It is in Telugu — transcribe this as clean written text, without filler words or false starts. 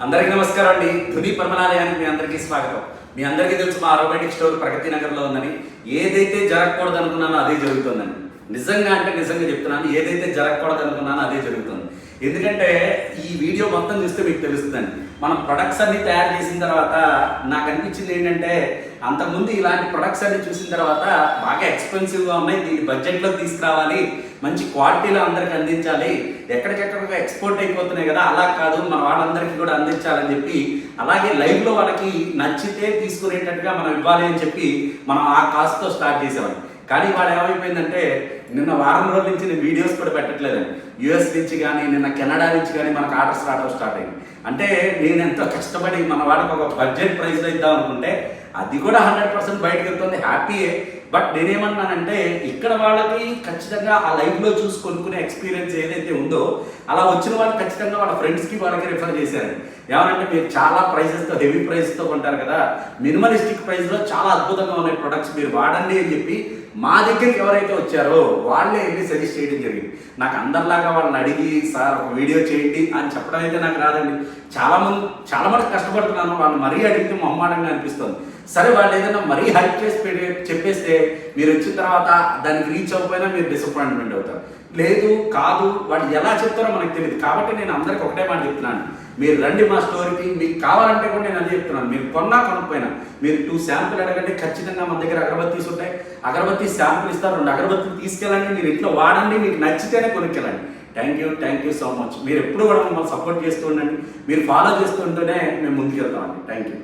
అందరికీ నమస్కారం అండి. ధుని పరమనాలయానికి మీ అందరికీ స్వాగతం. మీ అందరికీ తెలుసు మా అరోమేటిక్ స్టోర్ ప్రగతి నగర్లో ఉందని. ఏదైతే జరగకూడదు అనుకున్నానో అదే జరుగుతుందండి. నిజంగా చెప్తున్నాను, ఏదైతే జరగకూడదు అనుకున్నానో అదే జరుగుతుంది. ఎందుకంటే ఈ వీడియో మొత్తం చూస్తే మీకు తెలుస్తుందండి. మనం ప్రొడక్ట్స్ అన్ని తయారు చేసిన తర్వాత నాకు అనిపించింది ఏంటంటే, అంతకుముందు ఇలాంటి ప్రొడక్ట్స్ అన్ని చూసిన తర్వాత బాగా ఎక్స్పెన్సివ్గా ఉన్నాయి, దీన్ని బడ్జెట్లో తీసుకురావాలి, మంచి క్వాలిటీలో అందరికి అందించాలి, ఎక్కడికెక్కడికి ఎక్స్పోర్ట్ అయిపోతున్నాయి కదా, అలా కాదు మన వాళ్ళందరికీ కూడా అందించాలని చెప్పి, అలాగే లైవ్లో వాళ్ళకి నచ్చితే తీసుకునేటట్టుగా మనం ఇవ్వాలి అని చెప్పి మనం ఆ కాస్ట్తో స్టార్ట్ చేసామండి. కానీ వాళ్ళు ఏమైపోయిందంటే, నిన్న వారం రోజుల నుంచి నేను వీడియోస్ కూడా పెట్టట్లేదండి. యూఎస్ నుంచి కానీ నిన్న కెనడా నుంచి కానీ మనకు ఆర్డర్స్ రావడం స్టార్ట్ అయింది. అంటే నేను ఎంతో కష్టపడి మన వాళ్ళకి ఒక బడ్జెట్ ప్రైస్లో ఇద్దాం అనుకుంటే అది కూడా 100% బయటకు వెళ్తుంది, హ్యాపీయే. బట్ నేనేమన్నానంటే, ఇక్కడ వాళ్ళకి ఖచ్చితంగా ఆ లైవ్లో చూసి కొనుక్కునే ఎక్స్పీరియన్స్ ఏదైతే ఉందో అలా వచ్చిన వాళ్ళు ఖచ్చితంగా వాళ్ళ ఫ్రెండ్స్కి వాళ్ళకి రిఫర్ చేశారండి. ఏమనంటే, మీరు చాలా ప్రైసెస్తో హెవీ ప్రైస్తో కొంటారు కదా, మినిమలిస్టిక్ ప్రైస్లో చాలా అద్భుతంగా ఉన్నాయి ప్రొడక్ట్స్, మీరు వాడండి అని చెప్పి మా దగ్గరికి ఎవరైతే వచ్చారో వాళ్ళే వెళ్ళి సజెస్ట్ చేయడం జరిగింది. నాకు అందరిలాగా వాళ్ళని అడిగి సార్ ఒక వీడియో చేయండి అని చెప్పడం అయితే నాకు రాదండి. చాలా మంది కష్టపడుతున్నాను, వాళ్ళు మరీ అడిగితే మొహమాటంగా అనిపిస్తుంది. సరే, వాళ్ళు ఏదైనా మరీ హైప్ చేసి చెప్పేస్తే మీరు వచ్చిన తర్వాత దానికి రీచ్ అవ్వకపోయినా మీరు డిసప్పాయింట్మెంట్ అవుతారు. లేదు కాదు, వాళ్ళు ఎలా చెప్తారో మనకు తెలియదు. కాబట్టి నేను అందరికి ఒకటే మాట చెప్తున్నాను, మీరు రండి మా స్టోర్కి, మీకు కావాలంటే కూడా నేను అదే చెప్తున్నాను, మీరు కొనకపోయినా మీరు 2 శాంపుల్ అడగండి, ఖచ్చితంగా మన దగ్గర అగరబత్తీస్ ఉంటాయి, అగరబత్తీ శాంపుల్ ఇస్తారు, 2 అగరబత్తీలు తీసుకెళ్ళండి, మీరు ఇంట్లో వాడండి, మీకు నచ్చితేనే కొనుక్కెళ్ళండి. Thank you so much. మీరు ఎప్పుడు కూడా మమ్మల్ని సపోర్ట్ చేస్తూ ఉండండి, మీరు ఫాలో చేస్తూ ఉంటేనే మేము ముందుకు వెళ్తామండి. Thank you.